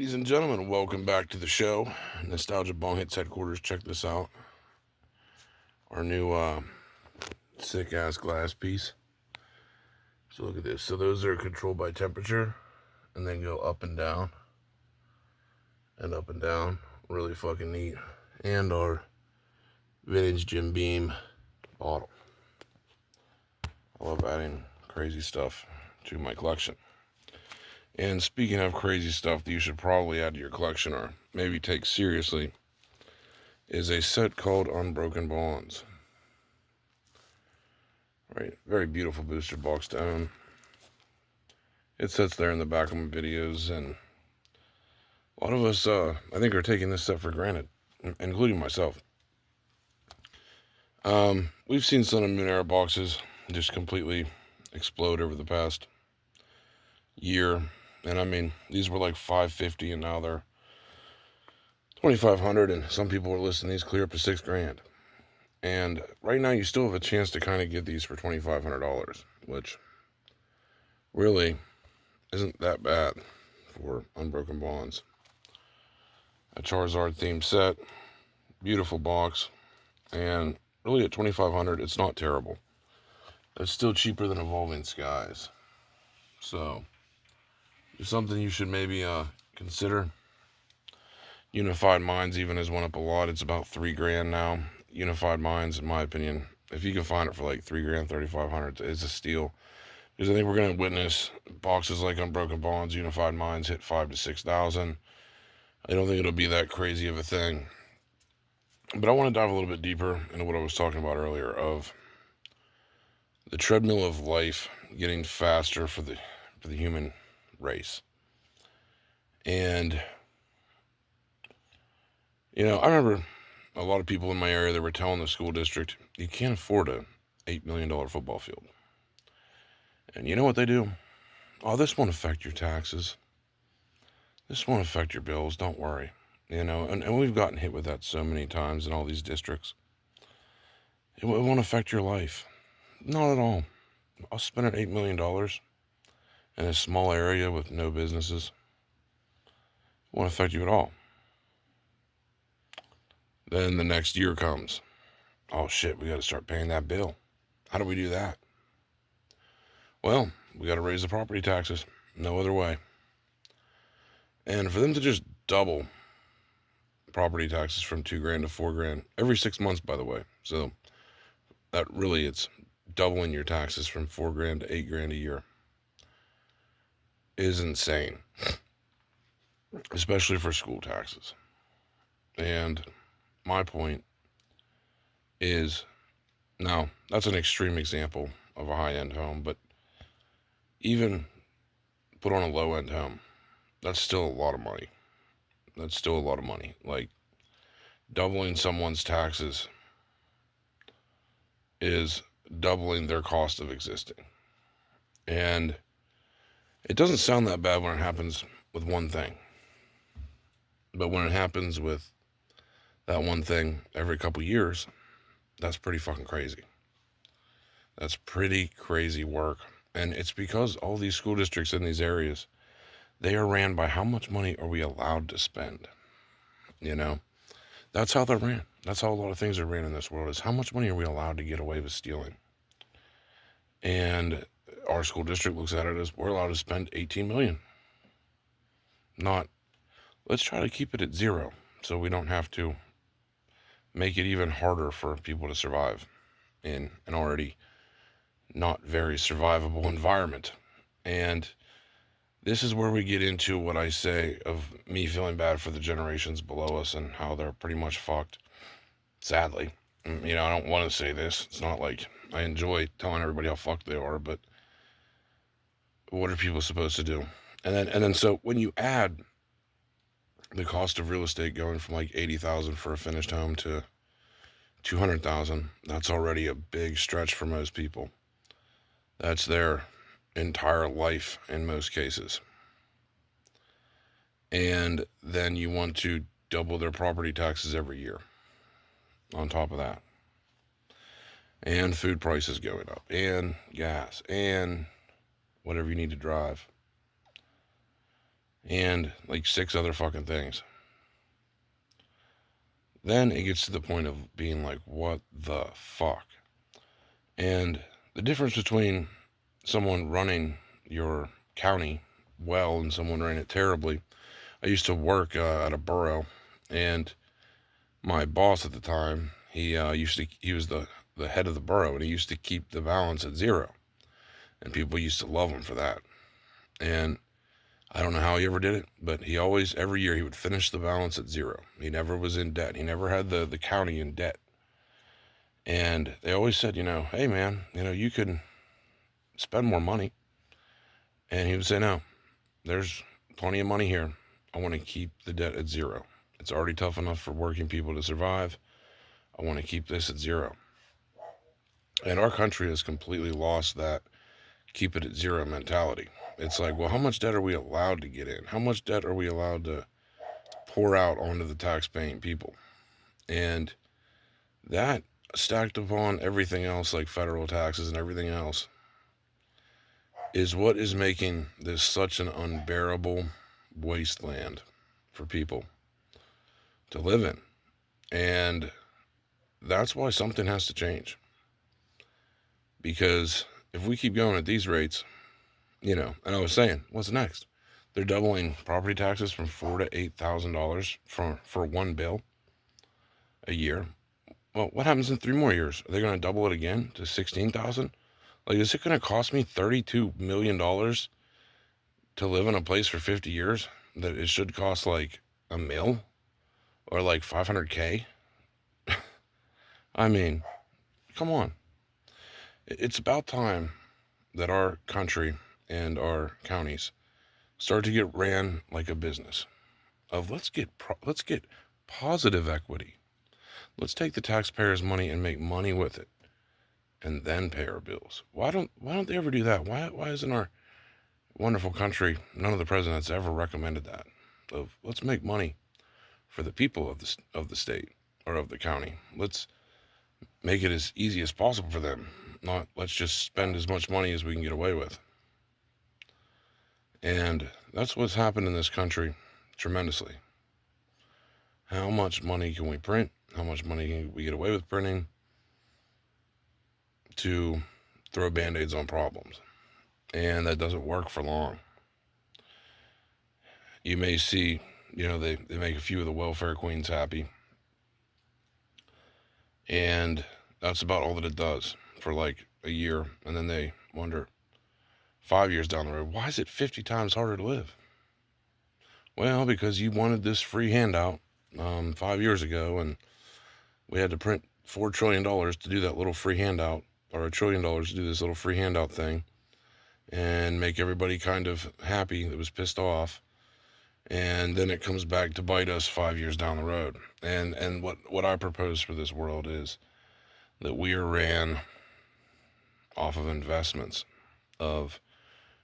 Ladies and gentlemen, welcome back to the show. Nostalgia Bonghits headquarters. Check this out. Our new sick ass glass piece. So look at this. So those are controlled by temperature and then go up and down and up and down. Really fucking neat. And our vintage Jim Beam bottle. I love adding crazy stuff to my collection. And speaking of crazy stuff that you should probably add to your collection or maybe take seriously is a set called Unbroken Bonds. Right, very beautiful booster box to own. It sits there in the back of my videos, and a lot of us, I think, are taking this set for granted, including myself. We've seen Sun and Moon era boxes just completely explode over the past year, and I mean, these were like $550, and now they're $2,500, and some people are listing these clear up to $6,000. And right now, you still have a chance to kind of get these for $2,500, which really isn't that bad for Unbroken Bonds. A Charizard themed set, beautiful box, and really at $2,500, it's not terrible. It's still cheaper than Evolving Skies. So, it's something you should maybe consider. Unified Minds even has went up a lot. It's about $3,000 now. Unified Minds, in my opinion, if you can find it for like $3,000, $3,500, it's a steal. Because I think we're going to witness boxes like Unbroken Bonds, Unified Minds hit $5,000 to $6,000. I don't think it'll be that crazy of a thing. But I want to dive a little bit deeper into what I was talking about earlier of the treadmill of life getting faster for the human race. And I remember a lot of people in my area that were telling the school district, you can't afford a $8 million football field. And you know what they do? Oh, this won't affect your taxes. This won't affect your bills. Don't worry. And we've gotten hit with that so many times in all these districts. It won't affect your life. Not at all. I'll spend $8 million in a small area with no businesses. It won't affect you at all. Then the next year comes. Oh shit, we got to start paying that bill. How do we do that? Well, we got to raise the property taxes. No other way. And for them to just double property taxes from $2,000 to $4,000 every 6 months, by the way. So that really, it's doubling your taxes from $4,000 to $8,000 a year is insane, especially for school taxes. And my point is, now that's an extreme example of a high-end home, but even put on a low-end home, that's still a lot of money. That's still a lot of money. Like, doubling someone's taxes is doubling their cost of existing. And it doesn't sound that bad when it happens with one thing. But when it happens with that one thing every couple years, that's pretty fucking crazy. That's pretty crazy work. And it's because all these school districts in these areas, they are ran by how much money are we allowed to spend. That's how they're ran. That's how a lot of things are ran in this world, is how much money are we allowed to get away with stealing. And our school district looks at it as, we're allowed to spend $18 million. Not, let's try to keep it at zero so we don't have to make it even harder for people to survive in an already not very survivable environment. And this is where we get into what I say of me feeling bad for the generations below us and how they're pretty much fucked. Sadly. I don't want to say this. It's not like I enjoy telling everybody how fucked they are, but what are people supposed to do? And then so when you add the cost of real estate going from like $80,000 for a finished home to $200,000, that's already a big stretch for most people. That's their entire life in most cases. And then you want to double their property taxes every year on top of that. And food prices going up, and gas, and whatever you need to drive. and like 6 other fucking things. Then it gets to the point of being like, what the fuck? And the difference between someone running your county well and someone running it terribly. I used to work at a borough, and my boss at the time, he was the head of the borough, and he used to keep the balance at 0, and people used to love him for that. And I don't know how he ever did it, but he always, every year, he would finish the balance at 0. He never was in debt. He never had the county in debt. And they always said, hey man, you could spend more money. And he would say, no, there's plenty of money here. I want to keep the debt at 0. It's already tough enough for working people to survive. I want to keep this at 0. And our country has completely lost that keep it at 0 mentality. It's like, well, how much debt are we allowed to get in? How much debt are we allowed to pour out onto the tax-paying people? And that, stacked upon everything else, like federal taxes and everything else, is what is making this such an unbearable wasteland for people to live in. And that's why something has to change. Because if we keep going at these rates, and I was saying, what's next? They're doubling property taxes from $4,000 to $8,000 for one bill a year. Well, what happens in 3 more years? Are they going to double it again to $16,000? Like, is it going to cost me $32 million to live in a place for 50 years that it should cost like $1 million or like $500K? I mean, come on. It's about time that our country and our counties start to get ran like a business. Let's get positive equity. Let's take the taxpayers' money and make money with it, and then pay our bills. Why don't they ever do that? Why isn't our wonderful country, none of the presidents ever recommended that? Let's make money for the people of the state or of the county. Let's make it as easy as possible for them. Not let's just spend as much money as we can get away with. And that's what's happened in this country tremendously. How much money can we print? How much money can we get away with printing to throw band-aids on problems? And that doesn't work for long. You may see, they make a few of the welfare queens happy. And that's about all that it does for like a year. And then they wonder 5 years down the road, why is it 50 times harder to live? Well, because you wanted this free handout 5 years ago, and we had to print $4 trillion to do that little free handout, or $1 trillion to do this little free handout thing, and make everybody kind of happy that was pissed off. And then it comes back to bite us 5 years down the road. And what I propose for this world is that we are ran off of investments of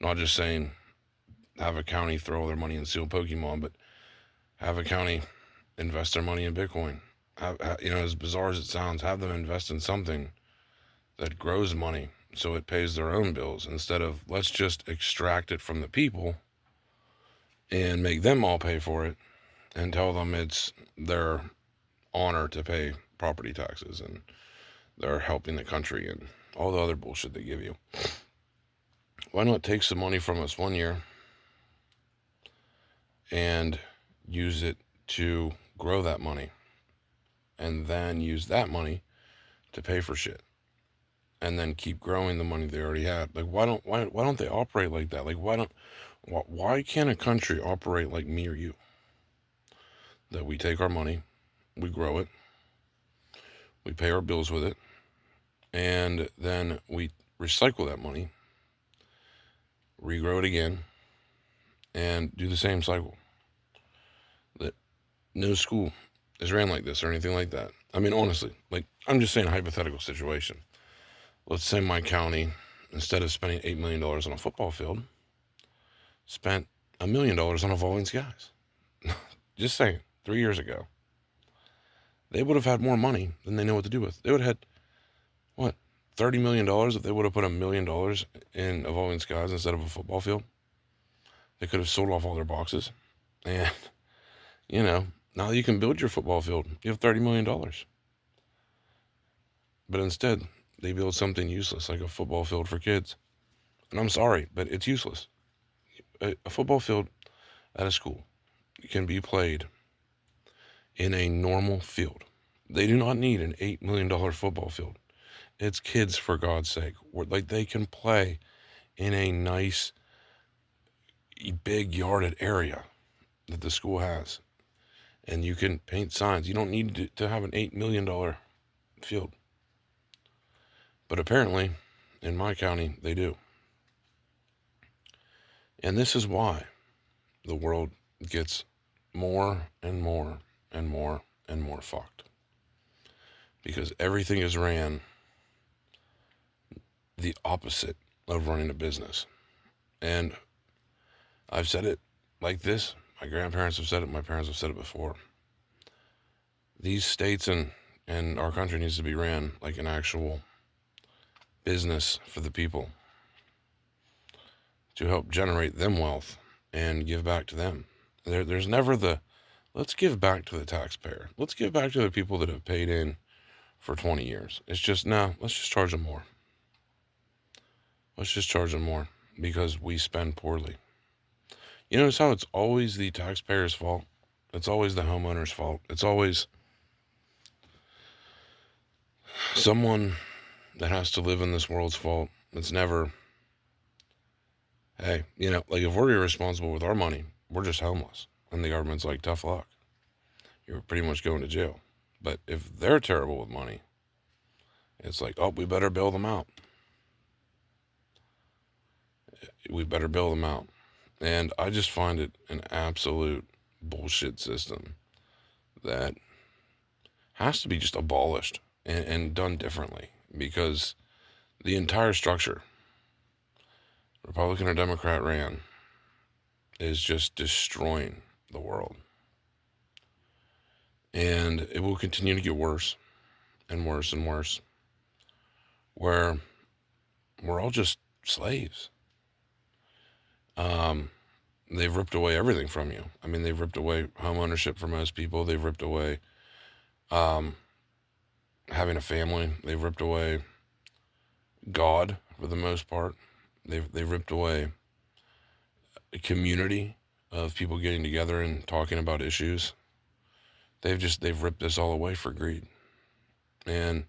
not just saying have a county throw all their money in sealed Pokemon, but have a county invest their money in Bitcoin. As bizarre as it sounds, have them invest in something that grows money so it pays their own bills, instead of let's just extract it from the people and make them all pay for it and tell them it's their honor to pay property taxes and they're helping the country and all the other bullshit they give you. Why not take some money from us one year and use it to grow that money, and then use that money to pay for shit, and then keep growing the money they already had? Like, why don't they operate like that? Like, why can't a country operate like me or you? That we take our money, we grow it, we pay our bills with it, and then we recycle that money, regrow it again, and do the same cycle. That no school is ran like this or anything like that. I mean, honestly, like, I'm just saying a hypothetical situation. Let's say my county, instead of spending $8 million on a football field, spent $1 million on evolving skies. Just saying, 3 years ago. They would have had more money than they know what to do with. They would have had, what, $30 million if they would have put $1 million in evolving skies instead of a football field? They could have sold off all their boxes. And, now you can build your football field. You have $30 million. But instead, they build something useless like a football field for kids. And I'm sorry, but it's useless. A football field at a school can be played in a normal field. They do not need an $8 million football field. It's kids, for God's sake. Like, they can play in a nice, big yarded area that the school has. And you can paint signs. You don't need to have an $8 million field. But apparently, in my county, they do. And this is why the world gets more and more and more and more fucked. Because everything is ran the opposite of running a business. And I've said it like this. My grandparents have said it. My parents have said it before. These states and our country needs to be ran like an actual business for the people to help generate them wealth and give back to them. There's never let's give back to the taxpayer. Let's give back to the people that have paid in for 20 years. It's just, no, let's just charge them more. Let's just charge them more because we spend poorly. You notice how it's always the taxpayer's fault? It's always the homeowner's fault. It's always someone that has to live in this world's fault. It's never, hey, like if we're irresponsible with our money, we're just homeless. And the government's like, tough luck. You're pretty much going to jail. But if they're terrible with money, it's like, oh, we better bail them out. We better bail them out. And I just find it an absolute bullshit system that has to be just abolished and done differently, because the entire structure, Republican or Democrat ran, is just destroying the world. And it will continue to get worse and worse and worse, where we're all just slaves. They've ripped away everything from you. I mean, they've ripped away home ownership for most people. They've ripped away having a family. They've ripped away God for the most part. They've ripped away a community of people getting together and talking about issues. They've ripped this all away for greed. And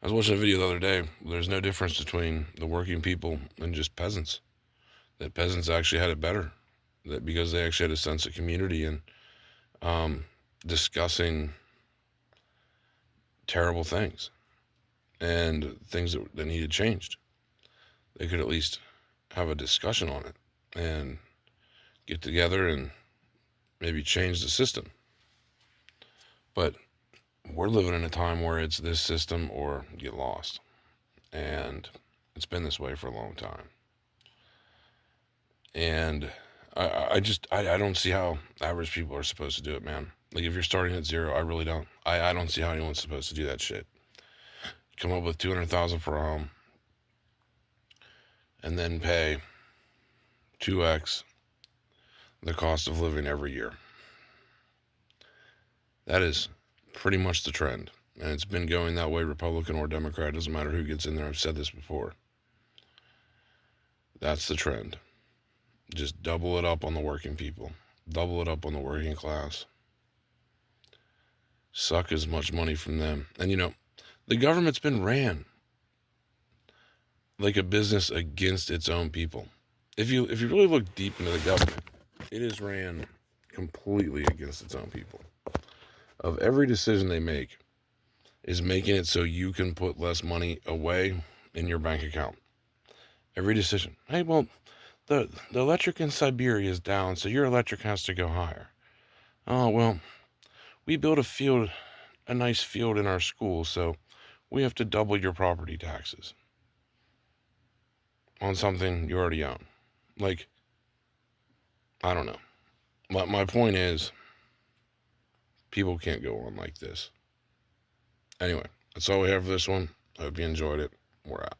I was watching a video the other day. There's no difference between the working people and just peasants. That peasants actually had it better, that because they actually had a sense of community and discussing terrible things and things that needed changed. They could at least have a discussion on it and get together and maybe change the system. But we're living in a time where it's this system or get lost. And it's been this way for a long time. And I don't see how average people are supposed to do it, man. Like, if you're starting at zero, I really don't. I don't see how anyone's supposed to do that shit. Come up with $200,000 for a home and then pay 2x the cost of living every year. That is pretty much the trend. And it's been going that way, Republican or Democrat, doesn't matter who gets in there. I've said this before. That's the trend. Just double it up on the working people. Double it up on the working class. Suck as much money from them. And the government's been ran like a business against its own people. If you really look deep into the government, it is ran completely against its own people. Of every decision they make is making it so you can put less money away in your bank account. Every decision. Hey, well, the electric in Siberia is down, so your electric has to go higher. Oh, well, we built a nice field in our school, so we have to double your property taxes on something you already own. Like, I don't know. My point is, people can't go on like this. Anyway, that's all we have for this one. I hope you enjoyed it. We're out.